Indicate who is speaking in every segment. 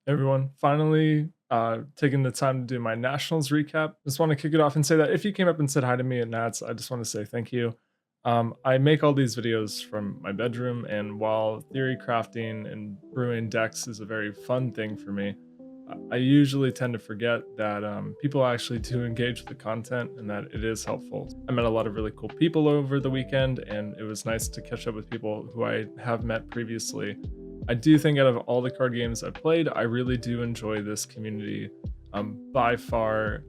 Speaker 1: Everyone, finally taking the time to do my nationals recap. Just want to kick it off and say that if you came up and said hi to me at Nats, I just want to say thank you. I make all these videos from my bedroom, and while theory crafting and brewing decks is a very fun thing for me, I usually tend to forget that people actually do engage with the content and that it is helpful. I met a lot of really cool people over the weekend, and it was nice to catch up with people who I have met previously. I do think out of all the card games I've played, I really do enjoy this community by far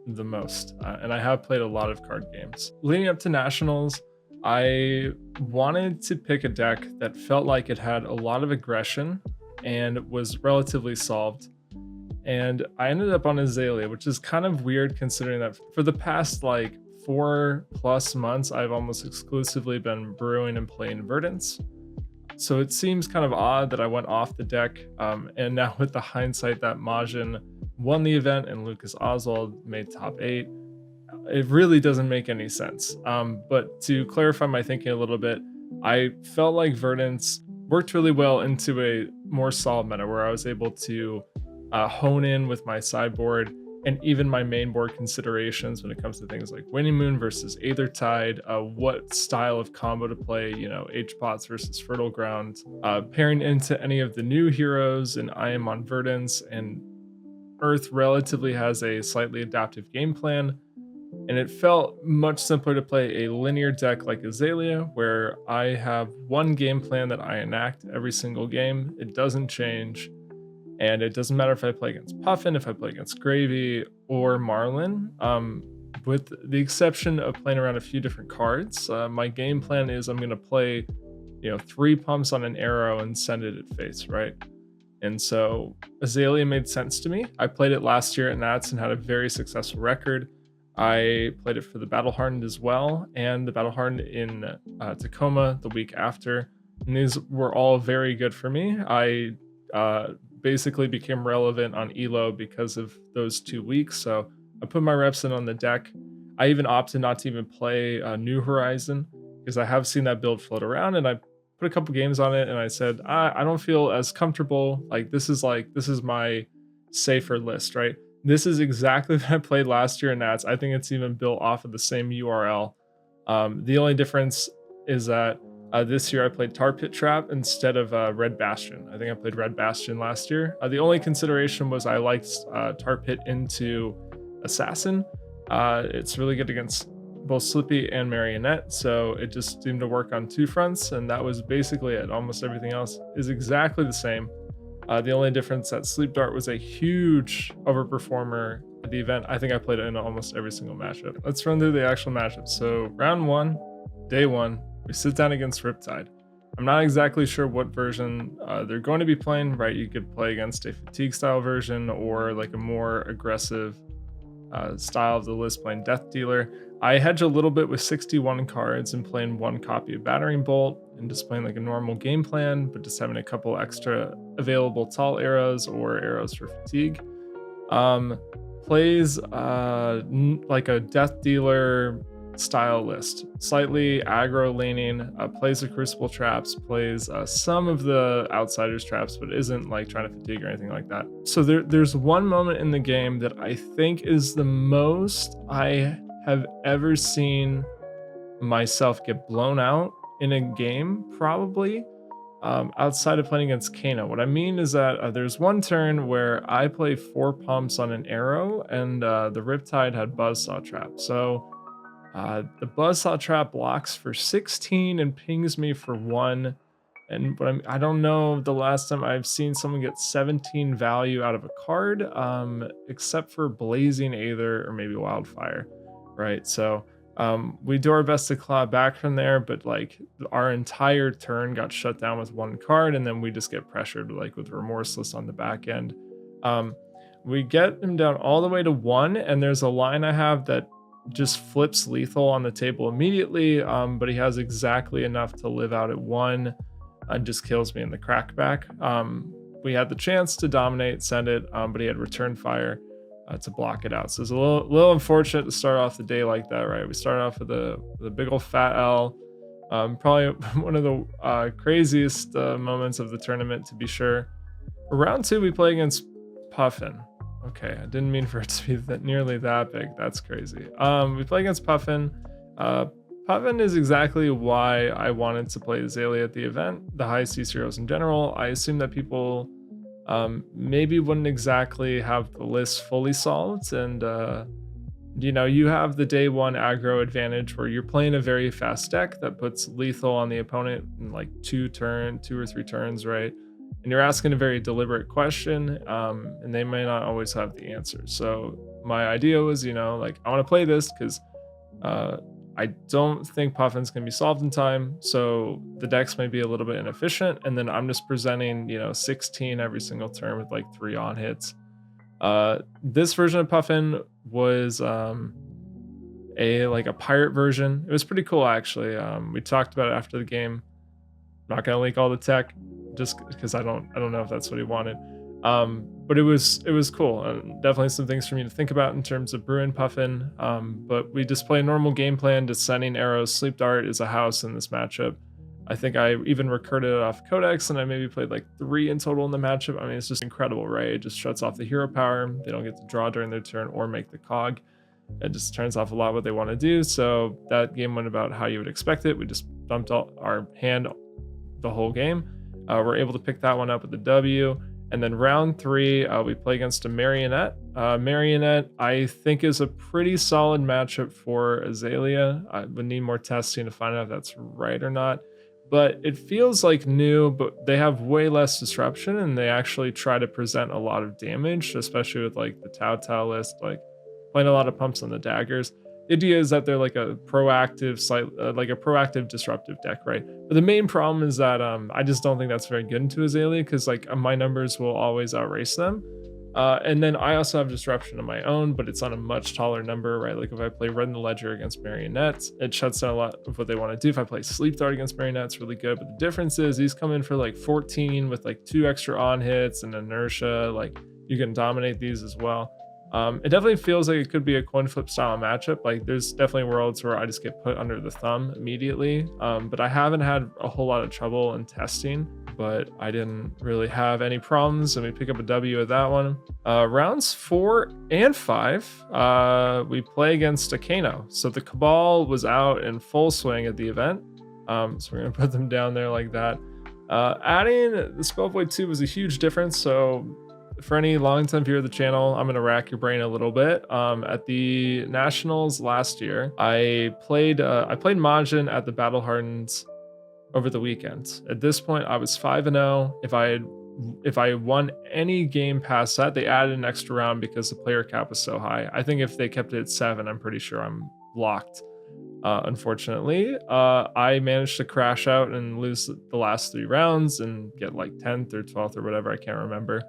Speaker 1: the most. And I have played a lot of card games. Leading up to Nationals, I wanted to pick a deck that felt like it had a lot of aggression and was relatively solved. And I ended up on Azalea, which is kind of weird considering that for the past like 4+ months, I've almost exclusively been brewing and playing Verdants. So it seems kind of odd that I went off the deck. And now with the hindsight that Majin won the event and Lucas Oswald made top 8, it really doesn't make any sense. But to clarify my thinking a little bit, I felt like Verdance worked really well into a more solid meta where I was able to hone in with my sideboard and even my main board considerations when it comes to things like Winning Moon versus Aethertide, what style of combo to play, H-Pots versus Fertile Ground, pairing into any of the new heroes, and I am on Verdance, and Earth relatively has a slightly adaptive game plan, and it felt much simpler to play a linear deck like Azalea, where I have one game plan that I enact every single game. It doesn't change. And it doesn't matter if I play against Puffin, if I play against Gravy or Marlin, with the exception of playing around a few different cards. My game plan is I'm going to play, 3 pumps on an arrow and send it at face, right? And so Azalea made sense to me. I played it last year at Nats and had a very successful record. I played it for the Battle Hardened as well, and the Battle Hardened in Tacoma the week after. And these were all very good for me. I basically became relevant on Elo because of those 2 weeks. So I put my reps in on the deck. I even opted not to even play New Horizon because I have seen that build float around, and I put a couple games on it and I said, I don't feel as comfortable. This is my safer list, right? This is exactly what I played last year in Nats. I think it's even built off of the same URL. The only difference is that this year I played Tar Pit Trap instead of Red Bastion. I think I played Red Bastion last year. The only consideration was I liked Tar Pit into Assassin. It's really good against both Slippy and Marionette, so it just seemed to work on 2 fronts, and that was basically it. Almost everything else is exactly the same. The only difference that Sleep Dart was a huge overperformer at the event. I think I played it in almost every single matchup. Let's run through the actual matchups. So round 1, day 1, we sit down against Riptide. I'm not exactly sure what version they're going to be playing, right? You could play against a fatigue style version or like a more aggressive style of the list playing Death Dealer. I hedge a little bit with 61 cards and playing 1 copy of Battering Bolt and just playing like a normal game plan, but just having a couple extra available tall arrows or arrows for fatigue. Plays like a Death Dealer style list, slightly aggro leaning, plays the Crucible traps, plays some of the Outsiders traps, but isn't like trying to fatigue or anything like that. So there's one moment in the game that I think is the most I have ever seen myself get blown out in a game, probably, outside of playing against Kano. What I mean is that there's one turn where I play 4 pumps on an arrow, and the Riptide had Buzzsaw trap. So the Buzzsaw trap blocks for 16 and pings me for 1. And I don't know the last time I've seen someone get 17 value out of a card, except for Blazing Aether or maybe Wildfire, right? So we do our best to claw back from there, but like our entire turn got shut down with 1 card, and then we just get pressured like with Remorseless on the back end. We get him down all the way to 1, and there's a line I have that just flips lethal on the table immediately, but he has exactly enough to live out at 1 and just kills me in the crackback. We had the chance to dominate, send it, but he had return fire to block it out. So it's a little unfortunate to start off the day like that, right? We started off with a big old fat L. Probably one of the craziest moments of the tournament, to be sure. For round 2, we play against Puffin. Okay, I didn't mean for it to be nearly that big. That's crazy. We play against Puffin. Puffin is exactly why I wanted to play Azalea at the event, the high CC heroes in general. I assume that people maybe wouldn't exactly have the list fully solved, and you know, you have the day one aggro advantage where you're playing a very fast deck that puts lethal on the opponent in like 2 or 3 turns, right? And you're asking a very deliberate question, and they may not always have the answer. So my idea was, you know, like I want to play this because I don't think Puffin's gonna be solved in time, so the decks may be a little bit inefficient, and then I'm just presenting, you know, 16 every single turn with like 3 on hits. This version of Puffin was a pirate version. It was pretty cool actually. We talked about it after the game. I'm not gonna leak all the tech, just because I don't know if that's what he wanted. But it was cool. Definitely some things for me to think about in terms of brewing Puffin. But we just play a normal game plan. Descending Arrows, Sleep Dart is a house in this matchup. I think I even recorded it off Codex, and I maybe played like 3 in total in the matchup. I mean, it's just incredible, right? It just shuts off the hero power. They don't get to draw during their turn or make the cog. It just turns off a lot what they want to do. So that game went about how you would expect it. We just dumped all our hand the whole game. We're able to pick that one up with the W. And then round 3, we play against a Marionette. Marionette, I think, is a pretty solid matchup for Azalea. I would need more testing to find out if that's right or not. But it feels like new, but they have way less disruption, and they actually try to present a lot of damage, especially with like the Tao list, like playing a lot of pumps on the daggers. The idea is that they're like a proactive, proactive disruptive deck, right? But the main problem is that I just don't think that's very good into Azalea, because like my numbers will always outrace them. And then I also have disruption of my own, but it's on a much taller number, right? Like if I play Red in the Ledger against Marionettes, it shuts down a lot of what they want to do. If I play Sleep Dart against Marionettes, really good. But the difference is these come in for like 14 with like 2 extra on hits and inertia. Like you can dominate these as well. It definitely feels like it could be a coin flip style matchup. Like there's definitely worlds where I just get put under the thumb immediately. But I haven't had a whole lot of trouble in testing, but I didn't really have any problems, and we pick up a W at that one. Rounds 4 and 5, we play against a Kano. So the Cabal was out in full swing at the event. So we're gonna put them down there like that. Adding the Spell Void 2 was a huge difference. So for any long-time viewer of the channel, I'm gonna rack your brain a little bit. At the Nationals last year, I played Majin at the Battle Hardened over the weekend. At this point, I was 5-0. If I won any game past that, they added an extra round because the player cap was so high. I think if they kept it at 7, I'm pretty sure I'm locked. Unfortunately, I managed to crash out and lose the last 3 rounds and get like 10th or 12th or whatever, I can't remember.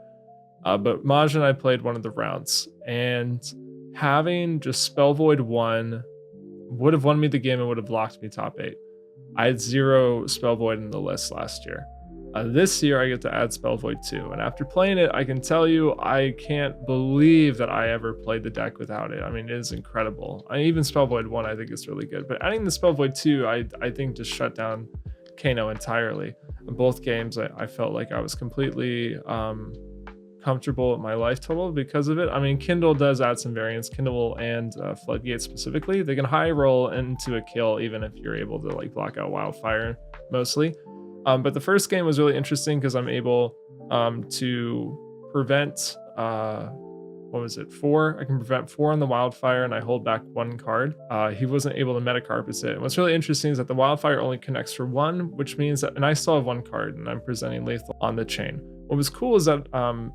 Speaker 1: But Maj and I played one of the rounds, and having just Spell Void 1 would have won me the game and would have locked me top 8. I had 0 Spell Void in the list last year. This year I get to add Spell Void 2, and after playing it, I can tell you I can't believe that I ever played the deck without it. I mean, it is incredible. Even Spell Void 1 I think is really good, but adding the Spell Void 2 I think just shut down Kano entirely. In both games I felt like I was completely comfortable with my life total because of it. I mean, Kindle does add some variance. Kindle and Floodgate specifically, they can high roll into a kill even if you're able to like block out Wildfire mostly. But the first game was really interesting because I'm able to prevent 4? I can prevent 4 on the Wildfire, and I hold back 1 card. He wasn't able to metacarpus it. And what's really interesting is that the Wildfire only connects for 1, which means that, and I still have 1 card, and I'm presenting lethal on the chain. What was cool is that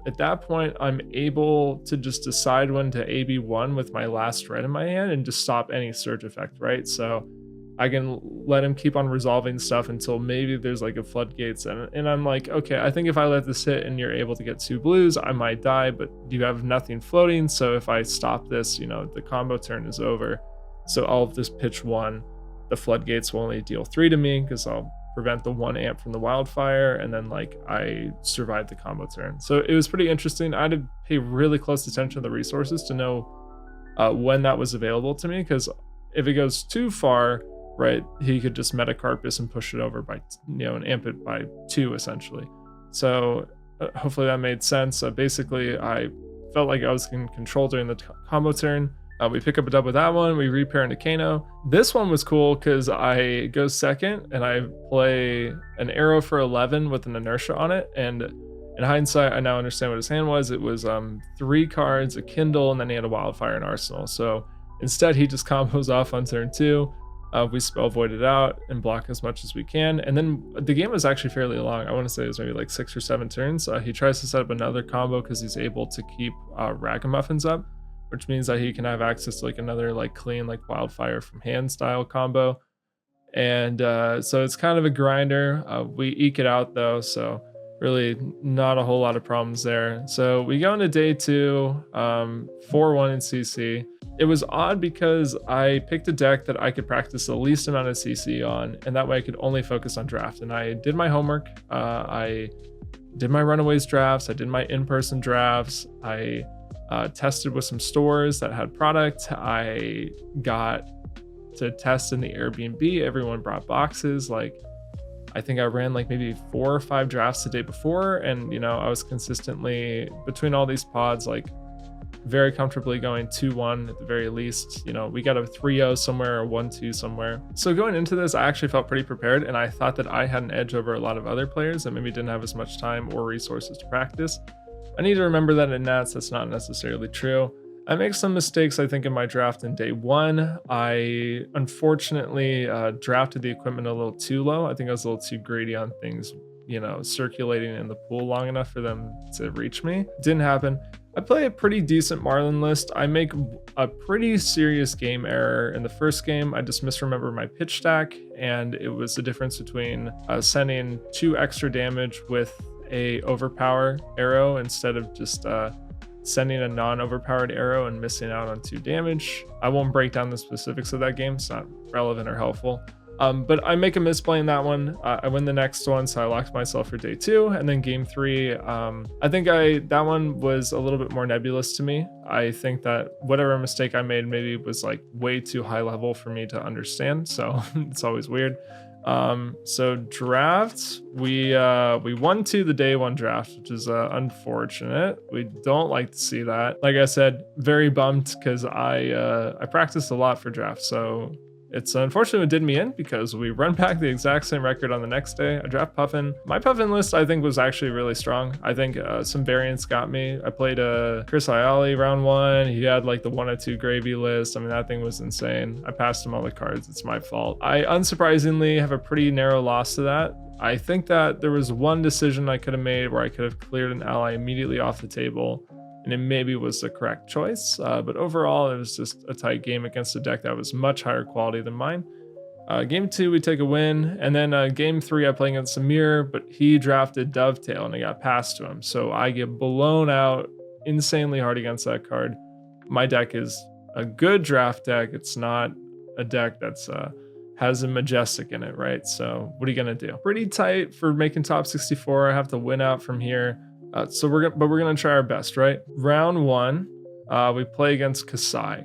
Speaker 1: at that point, I'm able to just decide when to AB1 with my last red in my hand and just stop any surge effect, right? So I can let him keep on resolving stuff until maybe there's like a floodgates, and I'm like, okay, I think if I let this hit and you're able to get 2 blues, I might die, but you have nothing floating, so if I stop this, you know, the combo turn is over. So I'll just pitch 1. The floodgates will only deal 3 to me because I'll prevent the 1 amp from the Wildfire, and then like I survived the combo turn. So it was pretty interesting. I had to pay really close attention to the resources to know when that was available to me, because if it goes too far, right, he could just metacarpus and push it over by, you know, and amp it by 2 essentially. So Hopefully that made sense. Basically, I felt like I was in control during the combo turn. We pick up a dub with that one. We repair into Kano. This one was cool because I go second and I play an arrow for 11 with an inertia on it. And in hindsight, I now understand what his hand was. It was 3 cards, a Kindle, and then he had a Wildfire and Arsenal. So instead, he just combos off on turn 2. We spell void it out and block as much as we can. And then the game was actually fairly long. I want to say it was maybe like 6 or 7 turns. He tries to set up another combo because he's able to keep Ragamuffins up, which means that he can have access to like another like clean like Wildfire from hand style combo. And so it's kind of a grinder. We eke it out though, so really not a whole lot of problems there. So we go into day 2, 4-1 in CC. It was odd because I picked a deck that I could practice the least amount of CC on, and that way I could only focus on draft. And I did my homework. I did my runaways drafts. I did my in-person drafts. I tested with some stores that had product. I got to test in the Airbnb. Everyone brought boxes. Like, I think I ran like maybe 4 or 5 drafts the day before, and you know, I was consistently between all these pods, like very comfortably going 2-1 at the very least. You know, we got a 3-0 somewhere or 1-2 somewhere. So going into this, I actually felt pretty prepared, and I thought that I had an edge over a lot of other players that maybe didn't have as much time or resources to practice. I need to remember that in Nats, that's not necessarily true. I make some mistakes, I think, in my draft in day 1. I unfortunately drafted the equipment a little too low. I think I was a little too greedy on things, you know, circulating in the pool long enough for them to reach me. Didn't happen. I play a pretty decent Marlin list. I make a pretty serious game error. In the first game, I just misremember my pitch stack, and it was the difference between sending 2 extra damage with a overpower arrow instead of just sending a non-overpowered arrow and missing out on 2 damage. I won't break down the specifics of that game. It's not relevant or helpful. But I make a misplay in that one. I win the next one, so I locked myself for day 2. And then game 3, I think that one was a little bit more nebulous to me. I think that whatever mistake I made maybe was like way too high level for me to understand. So it's always weird. So drafts, we won the day 1 draft, which is unfortunate. We don't like to see that. Like I said, very bummed because I practiced a lot for drafts, so it's unfortunate what did me in because we run back the exact same record on the next day. I draft Puffin. My Puffin list, I think, was actually really strong. I think some variants got me. I played Chris Ayali round 1. He had like the 102 gravy list. I mean, that thing was insane. I passed him all the cards. It's my fault. I unsurprisingly have a pretty narrow loss to that. I think that there was one decision I could have made where I could have cleared an ally immediately off the table, and it maybe was the correct choice. But overall, it was just a tight game against a deck that was much higher quality than mine. Game 2, we take a win. And then game 3, I play against Samir, but he drafted Dovetail and I got passed to him. So I get blown out insanely hard against that card. My deck is a good draft deck. It's not a deck that's has a Majestic in it, right? So what are you gonna do? Pretty tight for making top 64. I have to win out from here. So we're gonna try our best, right? Round 1, we play against Kasai,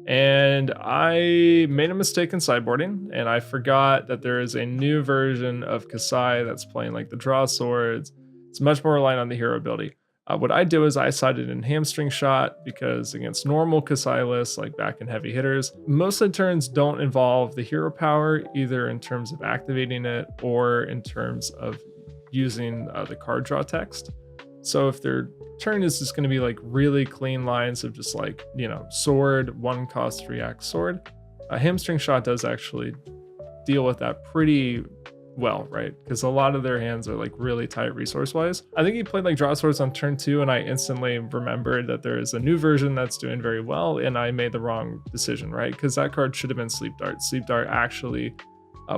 Speaker 1: and I made a mistake in sideboarding, and I forgot that there is a new version of Kasai that's playing like the draw swords. It's much more reliant on the hero ability. What I do is I sided in Hamstring Shot because against normal Kasai lists, like back in heavy hitters, most of the turns don't involve the hero power, either in terms of activating it or in terms of using the card draw text. So if their turn is just going to be like really clean lines of just like, you know, sword, 1 cost react sword, a Hamstring Shot does actually deal with that pretty well, right? Because a lot of their hands are like really tight resource wise. I think he played like draw swords on turn 2, and I instantly remembered that there is a new version that's doing very well, and I made the wrong decision, right? Because that card should have been Sleep Dart. Sleep Dart actually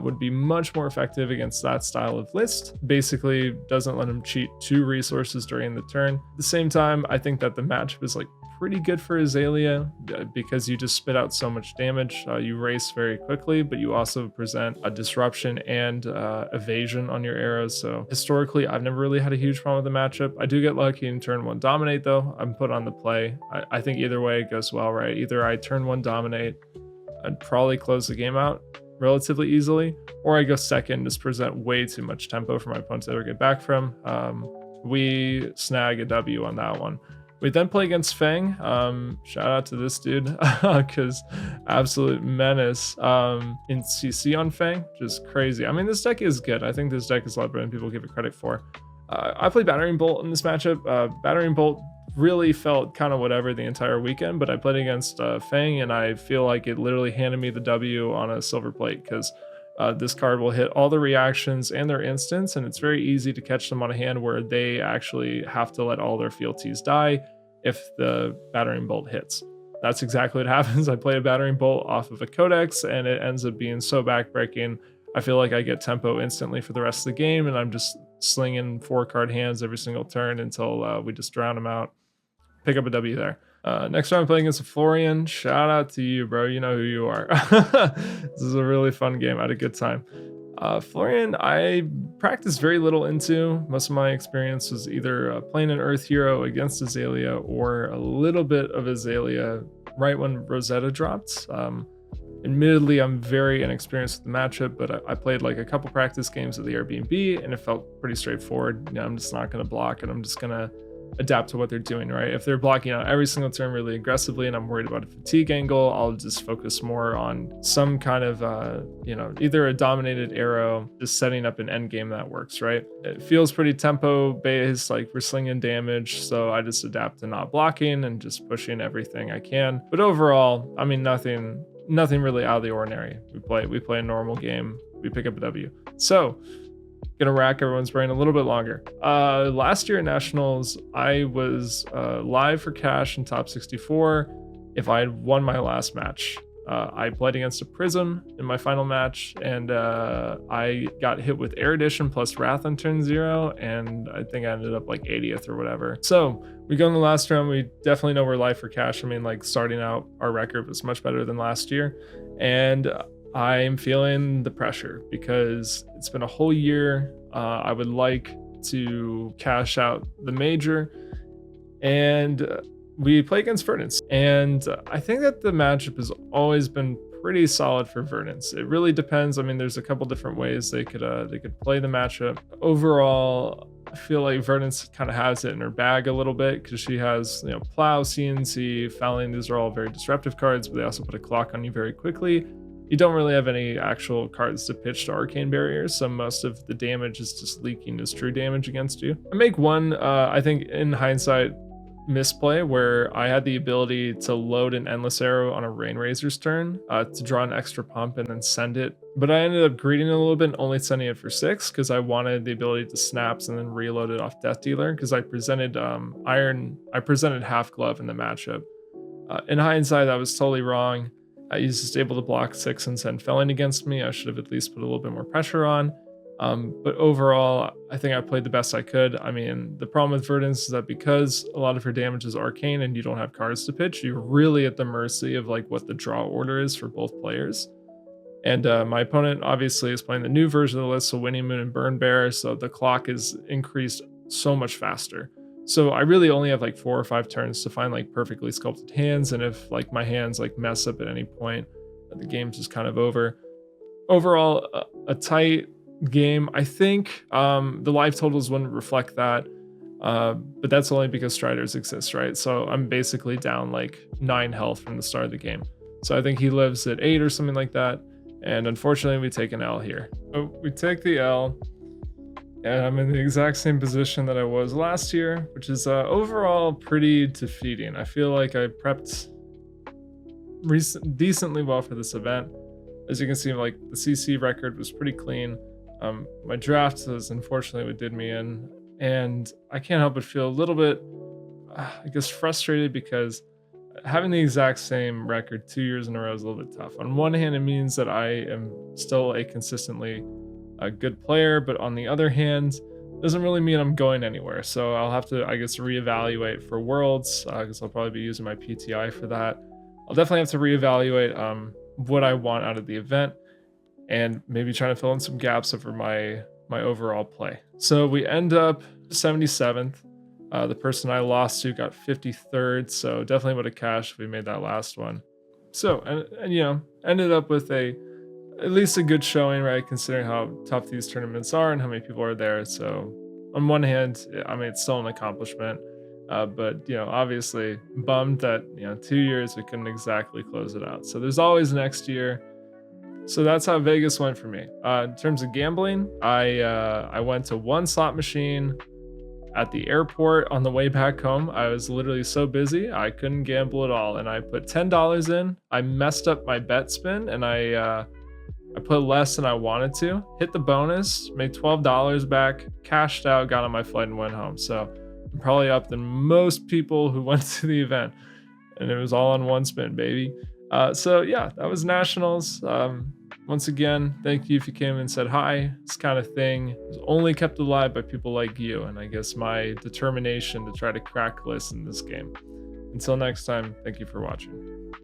Speaker 1: would be much more effective against that style of list. Basically doesn't let him cheat 2 resources during the turn. At the same time, I think that the matchup is like pretty good for Azalea because you just spit out so much damage. You race very quickly, but you also present a disruption and evasion on your arrows. So historically, I've never really had a huge problem with the matchup. I do get lucky in turn 1 dominate though. I'm put on the play. I think either way it goes well, right? Either I turn 1 dominate and probably close the game out relatively easily, or I go second, just present way too much tempo for my opponent to ever get back from. we snag a W on that one. We then play against Fang. Shout out to this dude, because absolute menace in CC on Fang, just crazy. I mean, this deck is good. I think this deck is a lot better than people give it credit for. I played Battering Bolt in this matchup. Battering Bolt really felt kind of whatever the entire weekend, but I played against Fang, and I feel like it literally handed me the W on a silver plate, because this card will hit all the reactions and their instants, and it's very easy to catch them on a hand where they actually have to let all their fealties die if the Battering Bolt hits. That's exactly what happens. I play a Battering Bolt off of a Codex, and it ends up being so backbreaking. I feel like I get tempo instantly for the rest of the game, and I'm just slinging 4-card hands every single turn until we just drown them out. Pick up a W there. Next round I'm playing against a Florian. Shout out to you, bro. You know who you are. This is a really fun game. I had a good time. Florian, I practiced very little into. Most of my experience was either playing an Earth Hero against Azalea or a little bit of Azalea right when Rosetta dropped. Admittedly, I'm very inexperienced with the matchup, but I played like a couple practice games at the Airbnb, and it felt pretty straightforward. You know, I'm just not going to block, and I'm just going to adapt to what they're doing, right? If they're blocking out every single turn really aggressively and I'm worried about a fatigue angle, I'll just focus more on some kind of, you know, either a dominated arrow, just setting up an end game that works, right? It feels pretty tempo based, like we're slinging damage, so I just adapt to not blocking and just pushing everything I can. But overall, I mean, nothing really out of the ordinary. We play a normal game, we pick up a W. So gonna rack everyone's brain a little bit longer. Last year at Nationals, I was live for cash in top 64 if I had won my last match. I played against a Prism in my final match, and I got hit with Erudition plus Wrath on turn 0, and I think I ended up like 80th or whatever. So we go in the last round, we definitely know we're live for cash. I mean, like starting out, our record was much better than last year, and I'm feeling the pressure because it's been a whole year. I would like to cash out the major, and we play against Verdance. And I think that the matchup has always been pretty solid for Verdance. It really depends. I mean, there's a couple different ways they could play the matchup. Overall, I feel like Verdance kind of has it in her bag a little bit because she has, you know, Plow, CNC, Fouling. These are all very disruptive cards, but they also put a clock on you very quickly. You don't really have any actual cards to pitch to arcane barriers, so most of the damage is just leaking as true damage against you. I make one, I think in hindsight, misplay where I had the ability to load an Endless Arrow on a Rainrazor's turn to draw an extra pump and then send it. But I ended up greeting it a little bit and only sending it for 6 because I wanted the ability to snaps and then reload it off Death Dealer because I presented I presented Half Glove in the matchup. In hindsight, that was totally wrong. He's just able to block 6 and send Felling against me. I should have at least put a little bit more pressure on. But overall, I think I played the best I could. I mean, the problem with Verdance is that because a lot of her damage is arcane and you don't have cards to pitch, you're really at the mercy of like what the draw order is for both players. And my opponent obviously is playing the new version of the list, so Winning Moon and Burn Bear, so the clock is increased so much faster. So I really only have like 4 or 5 turns to find like perfectly sculpted hands, and if like my hands like mess up at any point, the game's just kind of over. Overall, a tight game. I think the live totals wouldn't reflect that, but that's only because Striders exist, right? So I'm basically down like 9 health from the start of the game. So I think he lives at 8 or something like that, and unfortunately we take an L here. So we take the L, and I'm in the exact same position that I was last year, which is overall pretty defeating. I feel like I prepped decently well for this event. As you can see, like the CC record was pretty clean. My draft is unfortunately what did me in, and I can't help but feel a little bit, I guess, frustrated because having the exact same record 2 years in a row is a little bit tough. On one hand, it means that I am still a consistently good player, but on the other hand, it doesn't really mean I'm going anywhere. So I'll have to, I guess, reevaluate for Worlds, because I'll probably be using my PTI for that. I'll definitely have to reevaluate what I want out of the event, and maybe trying to fill in some gaps over my overall play. So we end up 77th. The person I lost to got 53rd, so definitely would have cashed if we made that last one. So, and you know, ended up with at least a good showing, right, considering how tough these tournaments are and how many people are there. So on one hand, I mean, it's still an accomplishment, but obviously bummed that 2 years we couldn't exactly close it out. So there's always next year. So that's how Vegas went for me. In terms of gambling, I went to one slot machine at the airport on the way back home. I was literally so busy I couldn't gamble at all, and I put $10 in. I messed up my bet spin, and I put less than I wanted to. Hit the bonus, made $12 back, cashed out, got on my flight, and went home. So I'm probably up than most people who went to the event, and it was all on one spin, baby. So yeah, that was nationals. Once again, thank you if you came and said hi. This kind of thing is only kept alive by people like you, and I guess my determination to try to crack lists in this game. Until next time, thank you for watching.